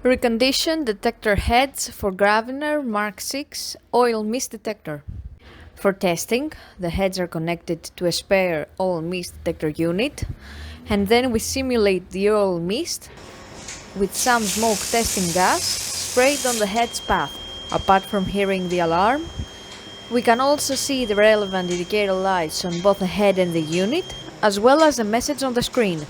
Reconditioned detector heads for Gravner Mark 6 oil mist detector. For testing, the heads are connected to a spare oil mist detector unit, and then we simulate the oil mist with some smoke testing gas sprayed on the head's path. Apart from hearing the alarm, we can also see the relevant indicator lights on both the head and the unit, as well as a message on the screen.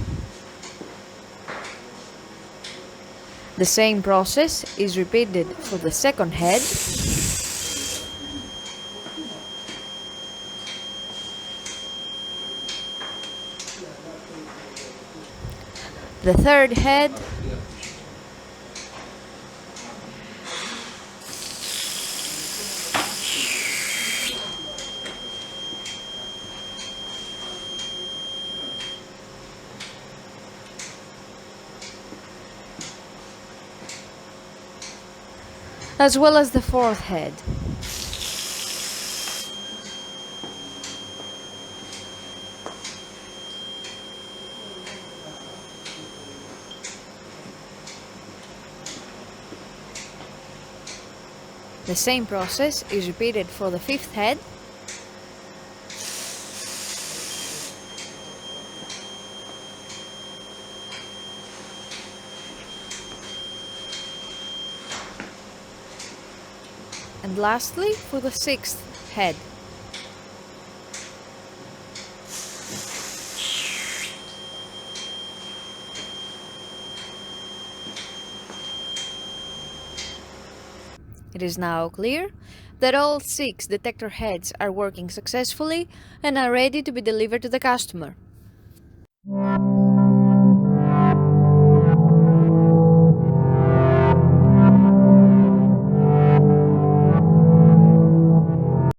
The same process is repeated for the second head, the third head, as well as the fourth head. The same process is repeated for the fifth head, and lastly for the sixth head. It is now clear that all 6 detector heads are working successfully and are ready to be delivered to the customer.